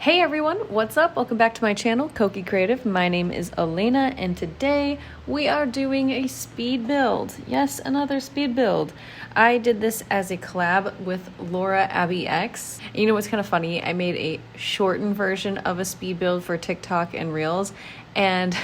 Hey everyone, what's up? Welcome back to my channel, Koki Creative. My name is Elena, and today we are doing a speed build. Yes, another speed build. I did this as a collab with Laurabbyx. You know what's kind of funny? I made a shortened version of a speed build for TikTok and Reels, and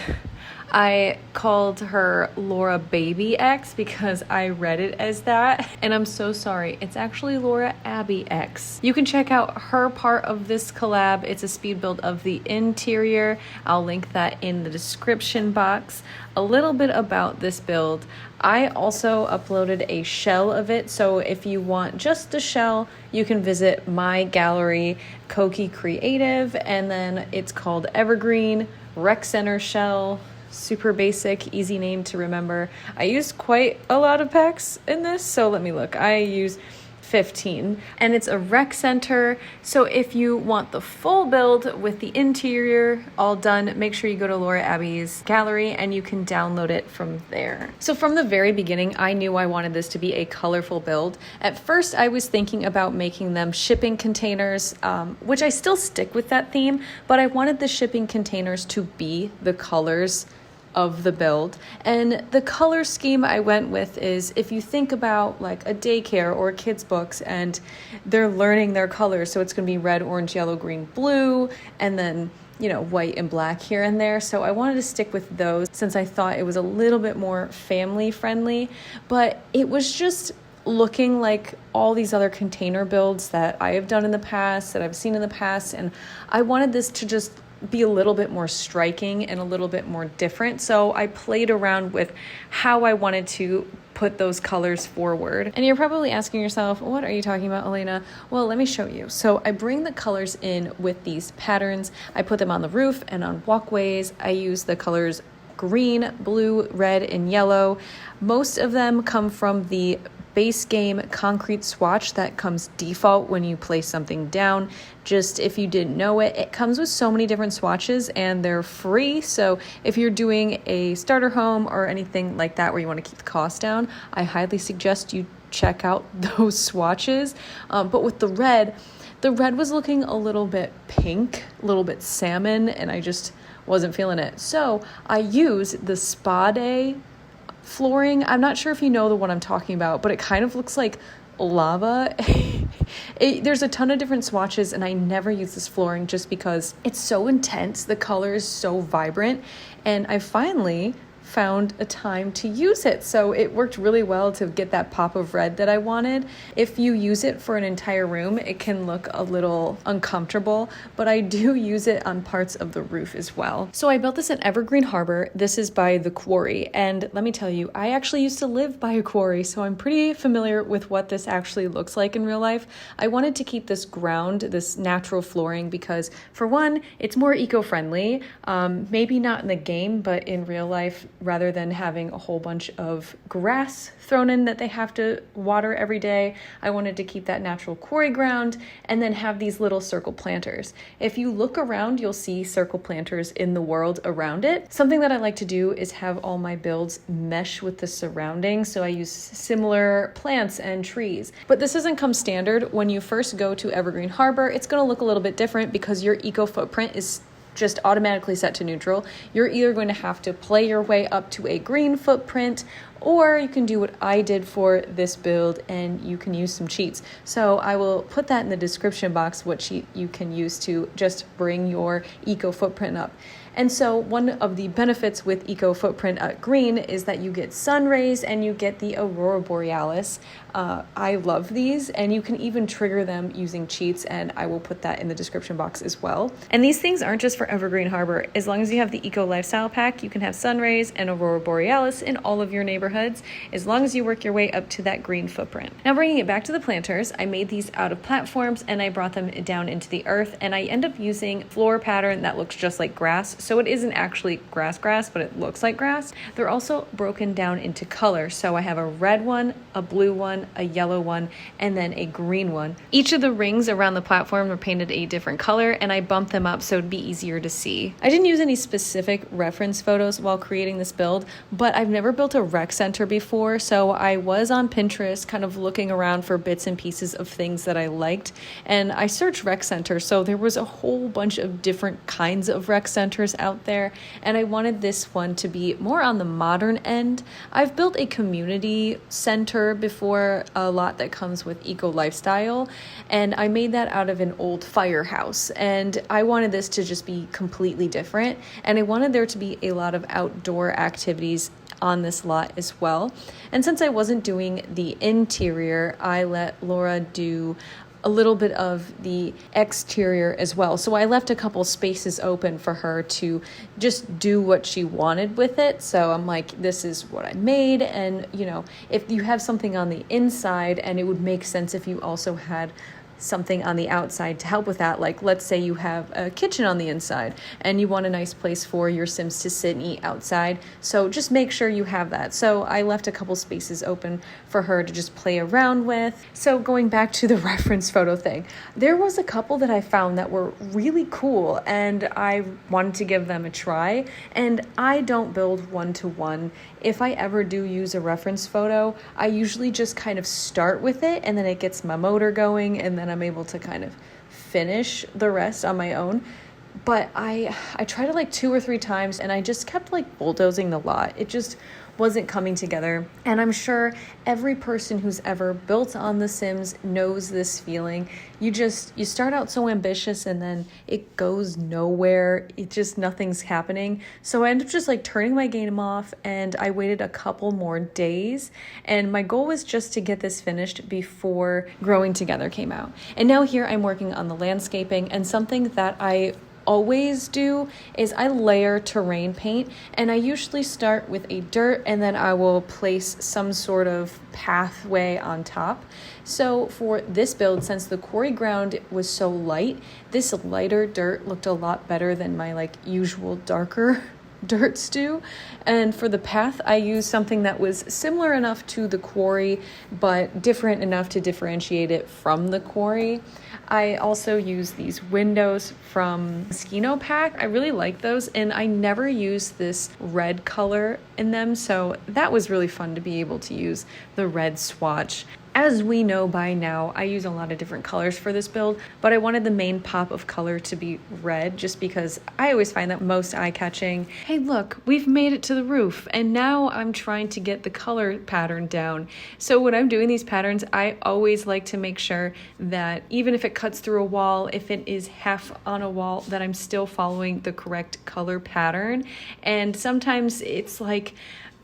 I called her Laurabbyx because I read it as that, and I'm so sorry. It's actually Laurabbyx. You can check out her part of this collab. It's a speed build of the interior. I'll link that in the description box. A little bit about this build. I also uploaded a shell of it, so if you want just the shell, you can visit my gallery, Koki Creative, and then it's called Evergreen Rec Center Shell. Super basic, easy name to remember. I used quite a lot of packs in this, so let me look. I use 15, and it's a rec center. So if you want the full build with the interior all done, make sure you go to Laurabby's gallery and you can download it from there. So from the very beginning, I knew I wanted this to be a colorful build. At first, I was thinking about making them shipping containers, which I still stick with that theme, but I wanted the shipping containers to be the colors of the build. And the color scheme I went with is, if you think about like a daycare or kids books and they're learning their colors, so it's going to be red, orange, yellow, green, blue, and then white and black here and there. So I wanted to stick with those since I thought it was a little bit more family friendly, but it was just looking like all these other container builds that I have done in the past, that I've seen in the past, and I wanted this to just be a little bit more striking and a little bit more different. So I played around with how I wanted to put those colors forward. And you're probably asking yourself, what are you talking about, Elena? Well, let me show you. So I bring the colors in with these patterns. I put them on the roof and on walkways. I use the colors green, blue, red, and yellow. Most of them come from the base game concrete swatch that comes default when you place something down. Just if you didn't know it, it comes with so many different swatches and they're free. So if you're doing a starter home or anything like that where you want to keep the cost down, I highly suggest you check out those swatches. But with the red was looking a little bit pink, a little bit salmon, and I just wasn't feeling it. So I use the Spa Day flooring. I'm not sure if you know the one I'm talking about, but it kind of looks like lava. There's a ton of different swatches, and I never use this flooring just because it's so intense. The color is so vibrant, and I finally found a time to use it. So it worked really well to get that pop of red that I wanted. If you use it for an entire room, it can look a little uncomfortable, but I do use it on parts of the roof as well. So I built this at Evergreen Harbor. This is by The Quarry. And let me tell you, I actually used to live by a quarry, so I'm pretty familiar with what this actually looks like in real life. I wanted to keep this ground, this natural flooring, because for one, it's more eco-friendly. Maybe not in the game, but in real life, rather than having a whole bunch of grass thrown in that they have to water every day, I wanted to keep that natural quarry ground and then have these little circle planters. If you look around, you'll see circle planters in the world around it. Something that I like to do is have all my builds mesh with the surroundings, so I use similar plants and trees. But this doesn't come standard. When you first go to Evergreen Harbor, it's going to look a little bit different because your eco footprint is just automatically set to neutral. You're either going to have to play your way up to a green footprint, or you can do what I did for this build and you can use some cheats. So I will put that in the description box, what cheat you can use to just bring your eco footprint up. And so one of the benefits with eco footprint at green is that you get sun rays and you get the Aurora Borealis. I love these, and you can even trigger them using cheats, and I will put that in the description box as well. And these things aren't just for Evergreen Harbor. As long as you have the Eco Lifestyle Pack, you can have sun rays and Aurora Borealis in all of your neighborhoods, as long as you work your way up to that green footprint. Now bringing it back to the planters, I made these out of platforms and I brought them down into the earth, and I end up using floor pattern that looks just like grass. So it isn't actually grass, but it looks like grass. They're also broken down into color. So I have a red one, a blue one, a yellow one, and then a green one. Each of the rings around the platform were painted a different color, and I bumped them up so it'd be easier to see. I didn't use any specific reference photos while creating this build, but I've never built a rec center before, so I was on Pinterest kind of looking around for bits and pieces of things that I liked, and I searched rec center, so there was a whole bunch of different kinds of rec centers out there, and I wanted this one to be more on the modern end. I've built a community center before, a lot that comes with eco lifestyle, and I made that out of an old firehouse, and I wanted this to just be completely different, and I wanted there to be a lot of outdoor activities on this lot as well. And since I wasn't doing the interior, I let Laura do a little bit of the exterior as well. So I left a couple spaces open for her to just do what she wanted with it. So I'm like, this is what I made. And, you know, if you have something on the inside, and it would make sense if you also had something on the outside to help with that. Like, let's say you have a kitchen on the inside and you want a nice place for your Sims to sit and eat outside. So just make sure you have that. So I left a couple spaces open for her to just play around with. So going back to the reference photo thing, there was a couple that I found that were really cool and I wanted to give them a try. And I don't build one-to-one. If I ever do use a reference photo, I usually just kind of start with it and then it gets my motor going and then I'm able to kind of finish the rest on my own. But I tried it like 2 or 3 times and I just kept like bulldozing the lot. It just wasn't coming together. And I'm sure every person who's ever built on The Sims knows this feeling. You start out so ambitious and then it goes nowhere. It just, nothing's happening. So I ended up just like turning my game off and I waited a couple more days. And my goal was just to get this finished before Growing Together came out. And now here I'm working on the landscaping, and something that I always do is I layer terrain paint, and I usually start with a dirt and then I will place some sort of pathway on top. So for this build, since the quarry ground was so light, this lighter dirt looked a lot better than my like usual darker dirts do. And for the path, I used something that was similar enough to the quarry but different enough to differentiate it from the quarry. I also use these windows from Skino Pack. I really like those, and I never used this red color in them, so that was really fun to be able to use the red swatch. As we know by now, I use a lot of different colors for this build, but I wanted the main pop of color to be red just because I always find that most eye-catching. Hey look, we've made it to the roof, and now I'm trying to get the color pattern down. So when I'm doing these patterns, I always like to make sure that even if it cuts through a wall, if it is half on a wall, that I'm still following the correct color pattern. And sometimes it's like,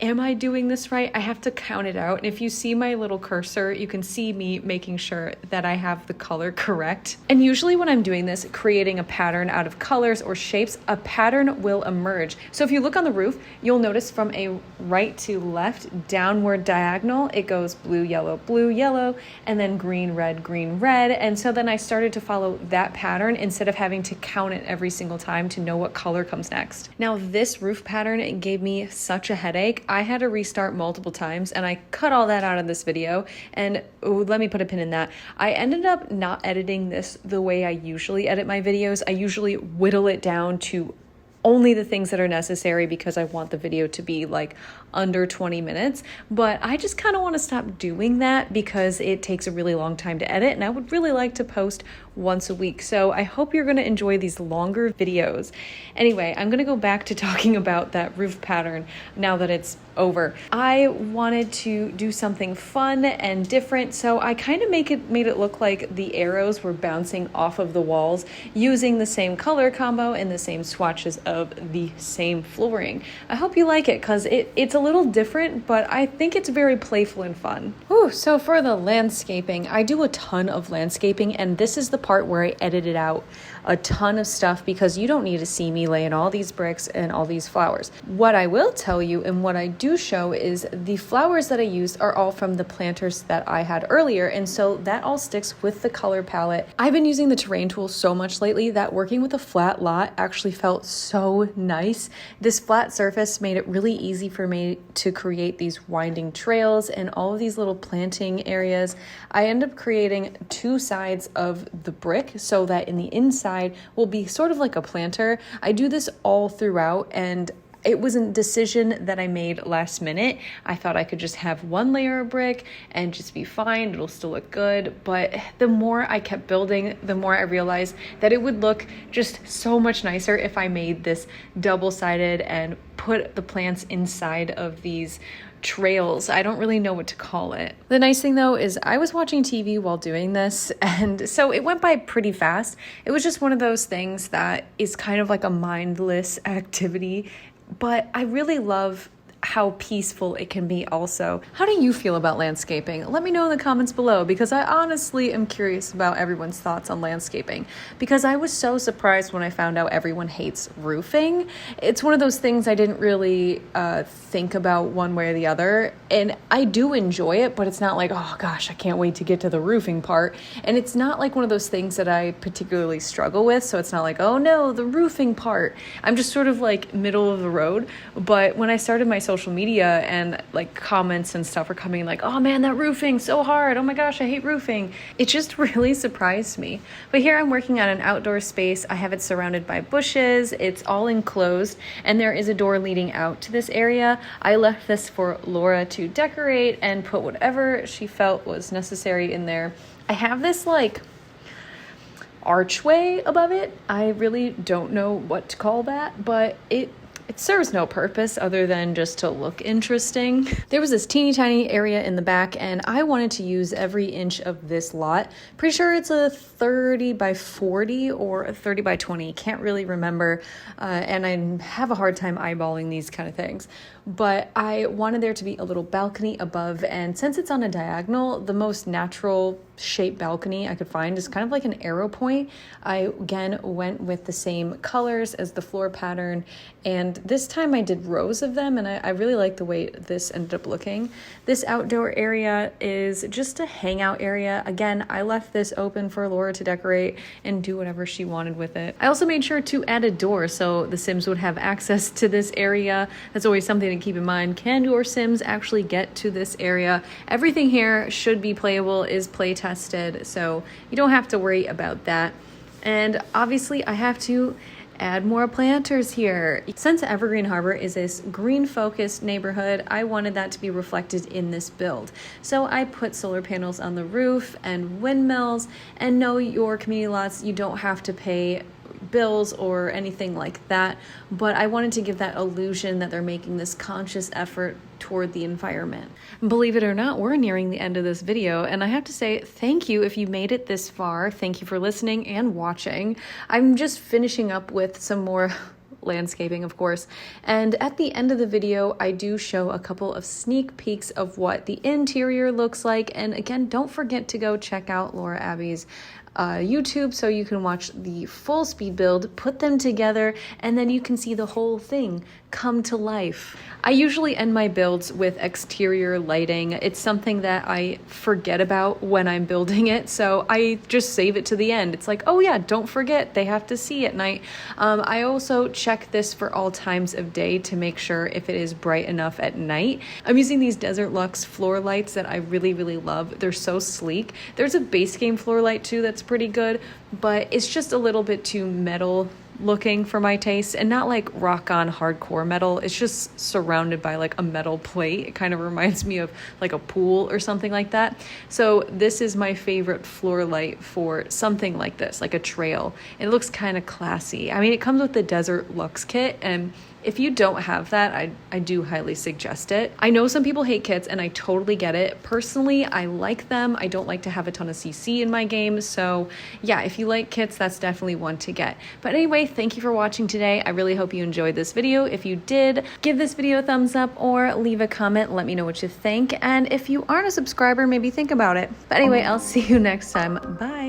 am I doing this right? I have to count it out. And if you see my little cursor, you can see me making sure that I have the color correct. And usually when I'm doing this, creating a pattern out of colors or shapes, a pattern will emerge. So if you look on the roof, you'll notice from a right to left downward diagonal, it goes blue, yellow, and then green, red. And so then I started to follow that pattern instead of having to count it every single time to know what color comes next. Now this roof pattern, it gave me such a headache. I had to restart multiple times, and I cut all that out of this video, and let me put a pin in that. I ended up not editing this the way I usually edit my videos. I usually whittle it down to only the things that are necessary because I want the video to be like under 20 minutes. But I just kind of want to stop doing that because it takes a really long time to edit, and I would really like to post once a week. So I hope you're going to enjoy these longer videos. Anyway, I'm going to go back to talking about that roof pattern now that it's over. I wanted to do something fun and different, so I kind of made it look like the arrows were bouncing off of the walls using the same color combo and the same swatches of the same flooring. I hope you like it because it's a little different, but I think it's very playful and fun. So for the landscaping, I do a ton of landscaping, and this is the part where I edited out a ton of stuff because you don't need to see me laying all these bricks and all these flowers. What I will tell you and what I do show is the flowers that I used are all from the planters that I had earlier, and so that all sticks with the color palette. I've been using the terrain tool so much lately that working with a flat lot actually felt so nice. This flat surface made it really easy for me to create these winding trails and all of these little planting areas. I end up creating 2 sides of the brick so that in the inside will be sort of like a planter. I do this all throughout, and it was a decision that I made last minute. I thought I could just have one layer of brick and just be fine. It'll still look good. But the more I kept building, the more I realized that it would look just so much nicer if I made this double-sided and put the plants inside of these trails. I don't really know what to call it. The nice thing though is I was watching TV while doing this, and so it went by pretty fast. It was just one of those things that is kind of like a mindless activity, but I really love how peaceful it can be also. How do you feel about landscaping? Let me know in the comments below, because I honestly am curious about everyone's thoughts on landscaping, because I was so surprised when I found out everyone hates roofing. It's one of those things I didn't really think about one way or the other, and I do enjoy it, but it's not like, oh gosh, I can't wait to get to the roofing part. And it's not like one of those things that I particularly struggle with, so it's not like, oh no, the roofing part. I'm just sort of like middle of the road. But when I started my social media and like comments and stuff are coming like, oh man, that roofing so hard, oh my gosh, I hate roofing, it just really surprised me. But here I'm working on an outdoor space. I have it surrounded by bushes, it's all enclosed, and there is a door leading out to this area. I left this for Laura to decorate and put whatever she felt was necessary in there. I have this like archway above it. I really don't know what to call that, but it serves no purpose other than just to look interesting. There was this teeny tiny area in the back, and I wanted to use every inch of this lot. Pretty sure it's a 30 by 40 or a 30 by 20. Can't really remember, and I have a hard time eyeballing these kind of things. But I wanted there to be a little balcony above, and since it's on a diagonal, the most natural shaped balcony I could find is kind of like an arrow point. I again went with the same colors as the floor pattern, and this time I did rows of them, and I really like the way this ended up looking. This outdoor area is just a hangout area. Again, I left this open for Laura to decorate and do whatever she wanted with it. I also made sure to add a door so the Sims would have access to this area. That's always something to keep in mind. Can your Sims actually get to this area? Everything here should be playable, is play tested, so you don't have to worry about that. And obviously I have to add more planters here. Since Evergreen Harbor is this green focused neighborhood, I wanted that to be reflected in this build. So I put solar panels on the roof and windmills, and no, your community lots, you don't have to pay bills or anything like that, but I wanted to give that illusion that they're making this conscious effort toward the environment. Believe it or not, we're nearing the end of this video, and I have to say thank you if you made it this far. Thank you for listening and watching. I'm just finishing up with some more landscaping, of course, and at the end of the video I do show a couple of sneak peeks of what the interior looks like. And again, don't forget to go check out Laurabby's YouTube so you can watch the full speed build, put them together, and then you can see the whole thing come to life. I usually end my builds with exterior lighting. It's something that I forget about when I'm building it, so I just save it to the end. It's like, oh yeah, don't forget, they have to see at night. I also check this for all times of day to make sure if it is bright enough at night. I'm using these Desert Luxe floor lights that I really love. They're so sleek. There's a base game floor light too that's pretty good, but it's just a little bit too metal looking for my taste, and not like rock on hardcore metal. It's just surrounded by like a metal plate. It kind of reminds me of like a pool or something like that. So this is my favorite floor light for something like this, like a trail. It looks kind of classy. I mean, it comes with the Desert Luxe kit, and if you don't have that, I do highly suggest it. I know some people hate kits, and I totally get it. Personally, I like them. I don't like to have a ton of CC in my game. So yeah, if you like kits, that's definitely one to get. But anyway, thank you for watching today. I really hope you enjoyed this video. If you did, give this video a thumbs up or leave a comment. Let me know what you think. And if you aren't a subscriber, maybe think about it. But anyway, I'll see you next time. Bye.